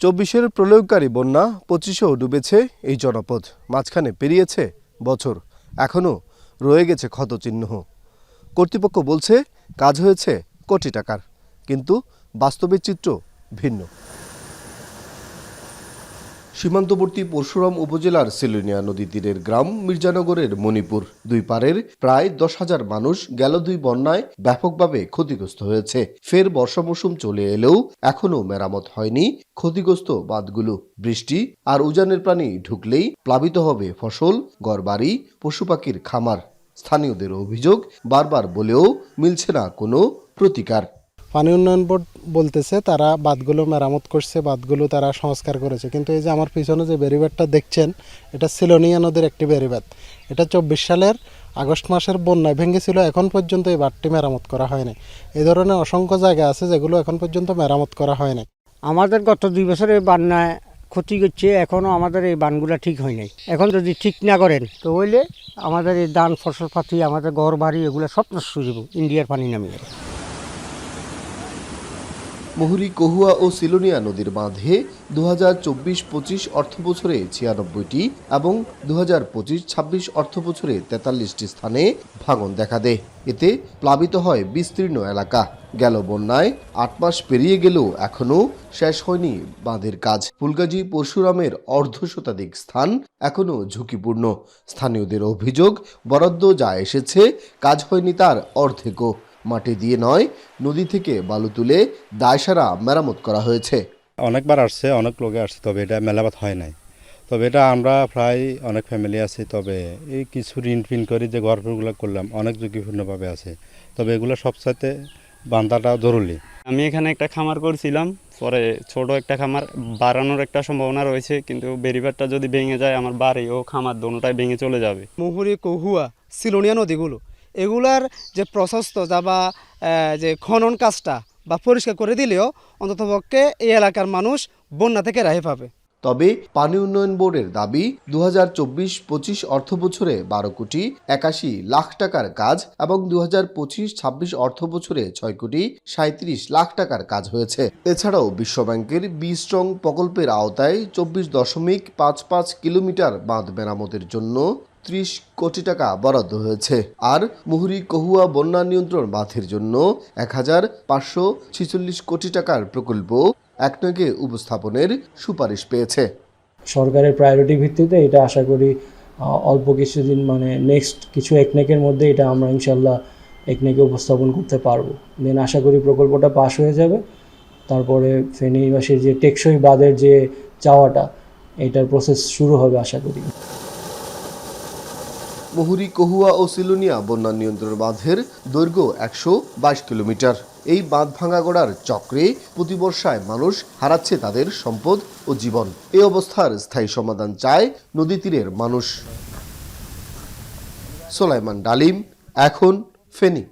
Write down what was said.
২৪-এর প্রলয়ঙ্কারী বন্যা ২৫-এও ডুবেছে এই জনপদ। মাঝখানে পেরিয়েছে বছর, এখনও রয়ে গেছে ক্ষতচিহ্ন। কর্তৃপক্ষ বলছে কাজ হয়েছে কোটি টাকার, কিন্তু বাস্তবের চিত্র ভিন্ন। সীমান্তবর্তী পরশুরাম উপজেলার সিলোনিয়া নদী তীরের গ্রাম মির্জানগরের মণিপুর। দুই পারের প্রায় ১০,০০০ মানুষ গেল দুই বন্যায় ব্যাপকভাবে ক্ষতিগ্রস্ত হয়েছে। ফের বর্ষা মৌসুম চলে এলেও এখনও মেরামত হয়নি ক্ষতিগ্রস্ত বাঁধগুলো। বৃষ্টি আর উজানের পানি ঢুকলেই প্লাবিত হবে ফসল, ঘরবাড়ি, পশুপাখির খামার। স্থানীয়দের অভিযোগ, বারবার বলেও মিলছে না কোনো প্রতিকার। পানি উন্নয়ন বোর্ড বলতেছে তারা বাঁধগুলো মেরামত করছে, বাঁধগুলো তারা সংস্কার করেছে, কিন্তু এই যে আমার পিছনে যে ব্যারিবাঁধটা দেখছেন, এটা সিলোনিয়া নদীর একটি ব্যারিবাঁধ। এটা ২৪ সালের আগস্ট মাসের বন্যায় ভেঙেছিল, এখন পর্যন্ত এই বাঁধটি মেরামত করা হয়নি। এই ধরনের অসংখ্য জায়গা আছে যেগুলো এখন পর্যন্ত মেরামত করা হয়নি। আমাদের গত ২ বছরে বন্যায় ক্ষতি করছে, এখনও আমাদের এই বানগুলো ঠিক হয় নাই। এখন যদি ঠিক না করেন তো হইলে আমাদের এই ধান ফসল পাতি, আমাদের ঘর বাড়ি এগুলো সব নষ্ট হয়ে যাব ইন্ডিয়ার পানি নামিয়ে। মুহুরী, কহুয়া ও সিলোনিয়া নদীর বাঁধে ২০২৪-২৫ অর্থবছরে ৯৬টি এবং ২০২৫-২৬ অর্থবছরে ৪৩টি স্থানে ভাঙন দেখা দেয়। এতে প্লাবিত হয় বিস্তীর্ণ এলাকা। গেল বন্যায় ৮ মাস পেরিয়ে গেলেও এখনও শেষ হয়নি বাঁধের কাজ। ফুলগাজী পরশুরামের অর্ধশতাধিক স্থান এখনও ঝুঁকিপূর্ণ। স্থানীয়দের অভিযোগ, বরাদ্দ যা এসেছে কাজ হয়নি তার অর্ধেকও। মাটি দিয়ে নয়, নদী থেকে বালু তুলে দায়সারা মেরামত করা হয়েছে। অনেকবার আসছে, অনেক লোকে আসছে, তবে এটা মেলাবাত হয় নাই। তবে এটা আমরা প্রায় অনেক ফ্যামিলি আছি, তবে এই কিছু ঋণ ফিন করে যে ঘরগুলো করলাম অনেক ঝুঁকিপূর্ণভাবে আছে। তবে এগুলো সবচাইতে বান্ধাটা জরুরি। আমি এখানে একটা খামার করছিলাম, পরে ছোট একটা খামার বাড়ানোর একটা সম্ভাবনা রয়েছে, কিন্তু বেরিবারটা যদি ভেঙে যায় আমার বাড়ি ও খামার দোনোটাই ভেঙে চলে যাবে। মুহুরী, কহুয়া, সিলোনিয়া নদীগুলো এগুলার যে প্রশস্ত বা যে খনন কাজটা বা পরিষ্কার করে দিলেও অন্ততপক্ষে এই এলাকার মানুষ বন্যা থেকে রেহাই পাবে। তবে পানি উন্নয়ন বোর্ডের দাবি, ২০২৪-২৫ অর্থবছরে ১২ কোটি ৮১ লাখ টাকার কাজ এবং ২০২৫-২৬ অর্থবছরে ৬ কোটি ৩৭ লাখ টাকার কাজ হয়েছে। এছাড়াও বিশ্বব্যাংকের বি স্ট্রং প্রকল্পের আওতায় ২৪.৫৫ কিলোমিটার বাঁধ মেরামতের জন্য ৩০ কোটি টাকা বরাদ্দ হয়েছে। আর মুহুরী, কহুয়া বন্যা নিয়ন্ত্রণ বাঁধের জন্য ১,৫৪৬ কোটি টাকার প্রকল্প একনগে উপস্থাপনের সুপারিশ পেয়েছে। সরকারের প্রায়োরিটি ভিত্তিতে এটা আশা করি অল্প কিছুদিন, নেক্সট কিছু একনেকের মধ্যে এটা আমরা ইনশাল্লাহ একনেকে উপস্থাপন করতে পারবো। দেন আশা করি প্রকল্পটা পাস হয়ে যাবে। তারপরে ফেনীবাসীর যে টেকসই বাঁধের যে চাওয়াটা, এটার প্রসেস শুরু হবে আশা করি। মুহুরী, কহুয়া ও সিলোনিয়া বন্যা নিয়ন্ত্রণ বাঁধের দৈর্ঘ্য ১২২ কিলোমিটার। এই বাঁধ ভাঙা গড়ার চক্রে প্রতি বর্ষায় মানুষ হারাচ্ছে তাদের সম্পদ ও জীবন। এই অবস্থার স্থায়ী সমাধান চায় নদী তীরের মানুষ। সোলাইমান ডালিম, এখন, ফেনী।